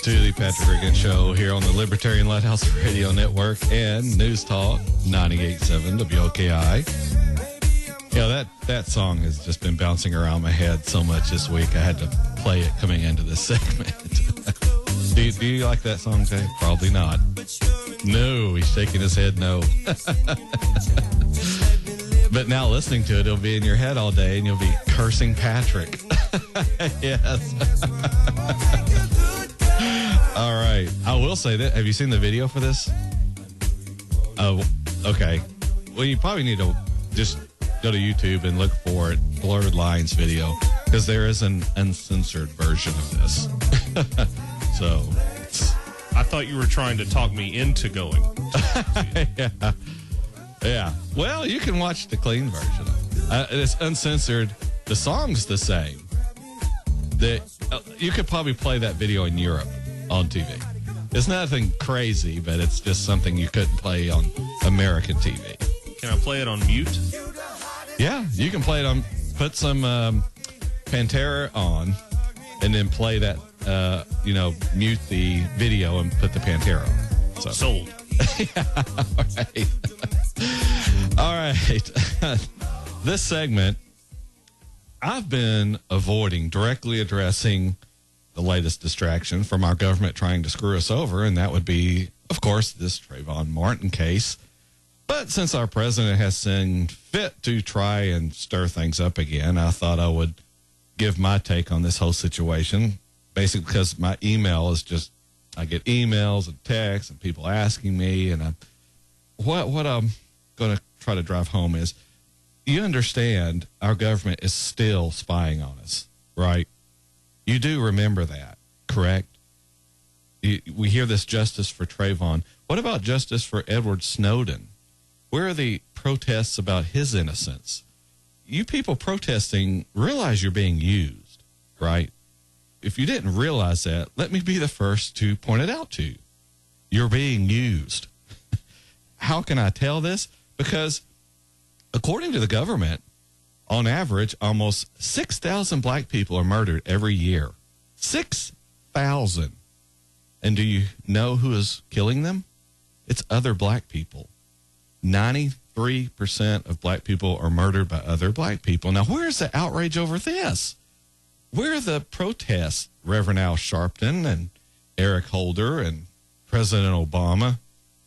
to the Patrick Riggins Show here on the Libertarian Lighthouse Radio Network and News Talk 98.7 WOKI. Yeah, that song has just been bouncing around my head so much this week. I had to play it coming into this segment. Do you like that song, Jay? Probably not. No, he's shaking his head no. But now listening to it, it'll be in your head all day and you'll be cursing Patrick. Yes. All right. I will say that. Have you seen the video for this? Oh, okay. Well, you probably need to just go to YouTube and look for it, Blurred Lines video, because there is an uncensored version of this. So, I thought you were trying to talk me into going. Yeah. Well, you can watch the clean version of it. It's uncensored. The song's the same. You could probably play that video in Europe on TV. It's nothing crazy, but it's just something you couldn't play on American TV. Can I play it on mute? Yeah, you can play it on, put some Pantera on, and then play that, mute the video and put the Pantera on. So. Sold. Yeah, all right. This segment, I've been avoiding directly addressing the latest distraction from our government trying to screw us over, and that would be, of course, this Trayvon Martin case. But since our president has seen fit to try and stir things up again, I thought I would give my take on this whole situation, basically because my email is just, I get emails and texts and people asking me, and what I'm going to try to drive home is, you understand our government is still spying on us, right? You do remember that, correct? We hear this justice for Trayvon. What about justice for Edward Snowden? Where are the protests about his innocence? You people protesting realize you're being used, right? If you didn't realize that, let me be the first to point it out to you. You're being used. How can I tell this? Because according to the government, on average, almost 6,000 black people are murdered every year. 6,000. And do you know who is killing them? It's other black people. 93% of black people are murdered by other black people. Now, where's the outrage over this? Where are the protests, Reverend Al Sharpton and Eric Holder and President Obama?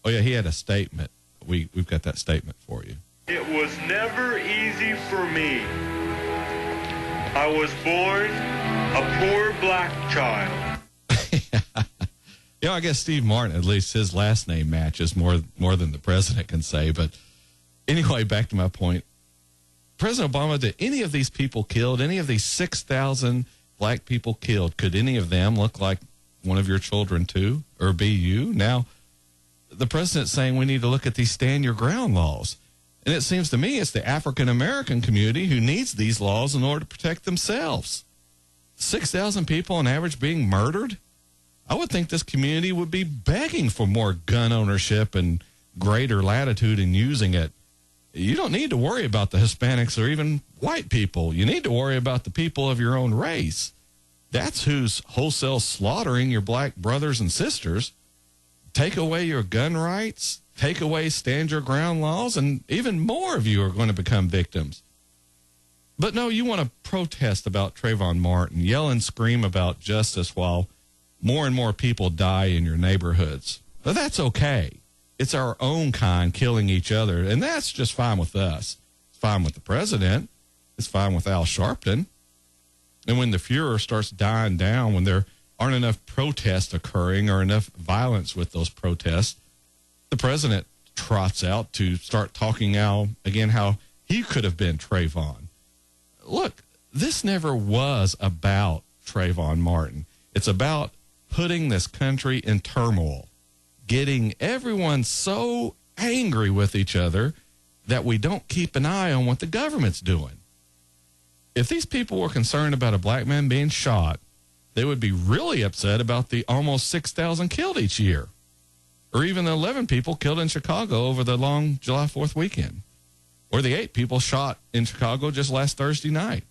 Oh, yeah, he had a statement. We've got that statement for you. It was never easy for me. I was born a poor black child. Yeah, I guess Steve Martin, at least his last name matches more than the president can say. But anyway, back to my point. President Obama, did any of these people killed, any of these 6,000 black people killed, could any of them look like one of your children too, or be you? Now, the president's saying we need to look at these stand your ground laws. And it seems to me it's the African-American community who needs these laws in order to protect themselves. 6,000 people on average being murdered? I would think this community would be begging for more gun ownership and greater latitude in using it. You don't need to worry about the Hispanics or even white people. You need to worry about the people of your own race. That's who's wholesale slaughtering your black brothers and sisters. Take away your gun rights, take away stand your ground laws, and even more of you are going to become victims. But no, you want to protest about Trayvon Martin, yell and scream about justice while more and more people die in your neighborhoods. But that's okay. It's our own kind killing each other, and that's just fine with us. It's fine with the president. It's fine with Al Sharpton. And when the furor starts dying down, when there aren't enough protests occurring or enough violence with those protests, the president trots out to start talking how he could have been Trayvon. Look, this never was about Trayvon Martin. It's about putting this country in turmoil, getting everyone so angry with each other that we don't keep an eye on what the government's doing. If these people were concerned about a black man being shot, they would be really upset about the almost 6,000 killed each year, or even the 11 people killed in Chicago over the long July 4th weekend, or the 8 people shot in Chicago just last Thursday night.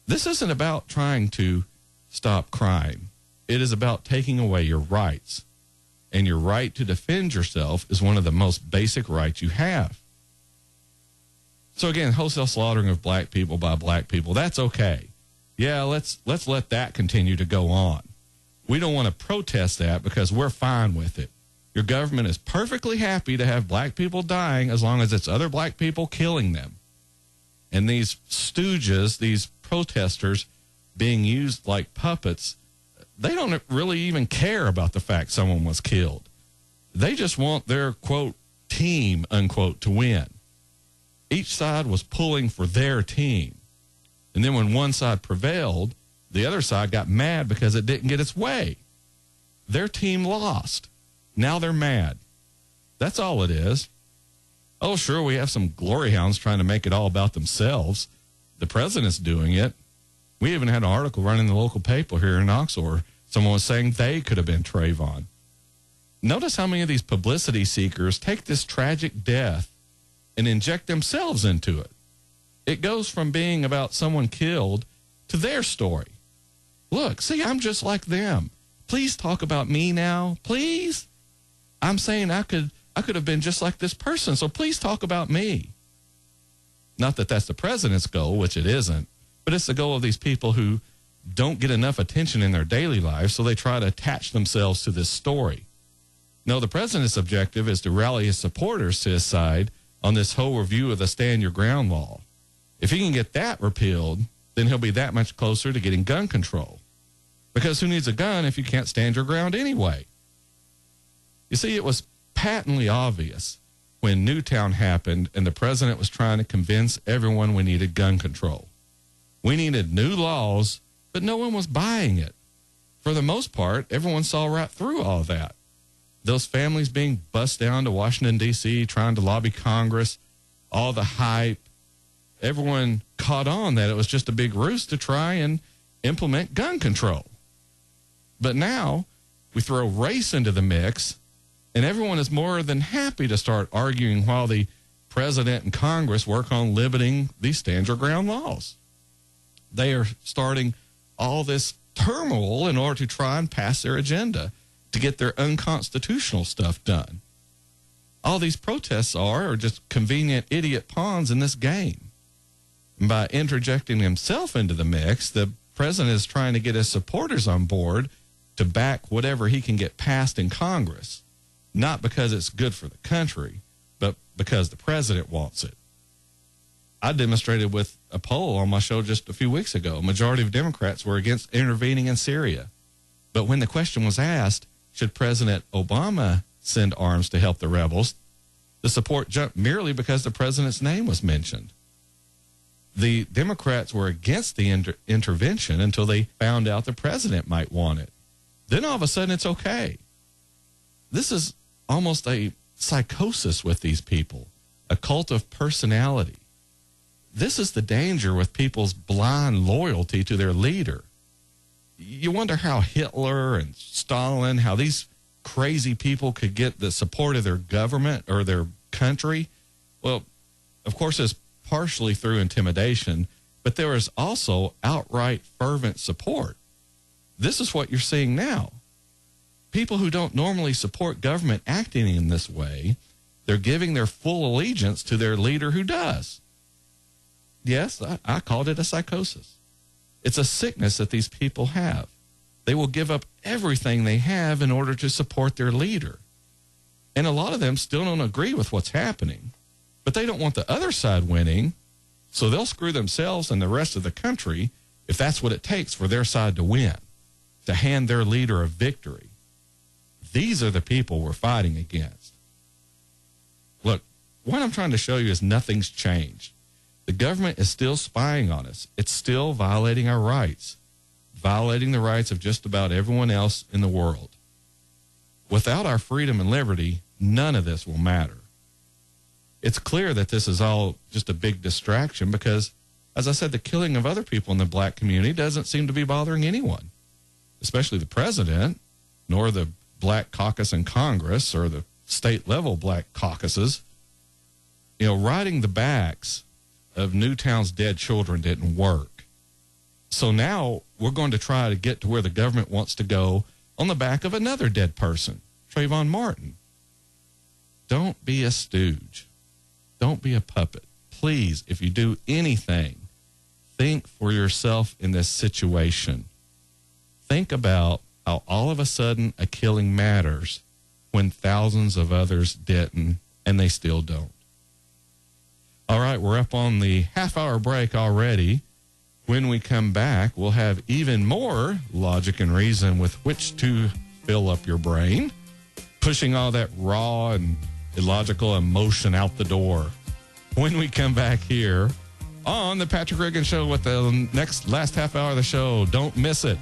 This isn't about trying to stop crime. It is about taking away your rights. And your right to defend yourself is one of the most basic rights you have. So again, wholesale slaughtering of black people by black people, that's okay. Yeah, let's let that continue to go on. We don't want to protest that because we're fine with it. Your government is perfectly happy to have black people dying as long as it's other black people killing them. And these stooges, these protesters being used like puppets, they don't really even care about the fact someone was killed. They just want their, quote, team, unquote, to win. Each side was pulling for their team. And then when one side prevailed, the other side got mad because it didn't get its way. Their team lost. Now they're mad. That's all it is. Oh, sure, we have some glory hounds trying to make it all about themselves. The president's doing it. We even had an article running in the local paper here in Knoxville where someone was saying they could have been Trayvon. Notice how many of these publicity seekers take this tragic death and inject themselves into it. It goes from being about someone killed to their story. Look, see, I'm just like them. Please talk about me now, please. I'm saying I could have been just like this person, so please talk about me. Not that that's the president's goal, which it isn't, but it's the goal of these people who don't get enough attention in their daily lives, so they try to attach themselves to this story. No, the president's objective is to rally his supporters to his side on this whole review of the Stand Your Ground law. If he can get that repealed, then he'll be that much closer to getting gun control. Because who needs a gun if you can't stand your ground anyway? You see, it was patently obvious when Newtown happened and the president was trying to convince everyone we needed gun control. We needed new laws, but no one was buying it. For the most part, everyone saw right through all that. Those families being bussed down to Washington, D.C., trying to lobby Congress, all the hype. Everyone caught on that it was just a big ruse to try and implement gun control. But now we throw race into the mix, and everyone is more than happy to start arguing while the president and Congress work on limiting these stand your ground laws. They are starting all this turmoil in order to try and pass their agenda to get their unconstitutional stuff done. All these protests are just convenient idiot pawns in this game. And by interjecting himself into the mix, the president is trying to get his supporters on board to back whatever he can get passed in Congress, not because it's good for the country, but because the president wants it. I demonstrated with a poll on my show just a few weeks ago. A majority of Democrats were against intervening in Syria. But when the question was asked, should President Obama send arms to help the rebels, the support jumped merely because the president's name was mentioned. The Democrats were against the intervention until they found out the president might want it. Then all of a sudden it's okay. This is almost a psychosis with these people, a cult of personality. This is the danger with people's blind loyalty to their leader. You wonder how Hitler and Stalin, how these crazy people could get the support of their government or their country. Well, of course, it's partially through intimidation, but there is also outright fervent support. This is what you're seeing now. People who don't normally support government acting in this way, they're giving their full allegiance to their leader who does. Yes, I called it a psychosis. It's a sickness that these people have. They will give up everything they have in order to support their leader. And a lot of them still don't agree with what's happening, but they don't want the other side winning, so they'll screw themselves and the rest of the country if that's what it takes for their side to win, to hand their leader a victory. These are the people we're fighting against. Look, what I'm trying to show you is nothing's changed. The government is still spying on us. It's still violating our rights, violating the rights of just about everyone else in the world. Without our freedom and liberty, none of this will matter. It's clear that this is all just a big distraction because, as I said, the killing of other people in the black community doesn't seem to be bothering anyone, especially the president, nor the black caucus in Congress or the state-level black caucuses. You know, riding the backs of Newtown's dead children didn't work. So now we're going to try to get to where the government wants to go on the back of another dead person, Trayvon Martin. Don't be a stooge. Don't be a puppet. Please, if you do anything, think for yourself in this situation. Think about how all of a sudden a killing matters when thousands of others didn't, and they still don't. All right, we're up on the half-hour break already. When we come back, we'll have even more logic and reason with which to fill up your brain, pushing all that raw and illogical emotion out the door. When we come back here on the Patrick Reagan Show with the last half hour of the show, don't miss it.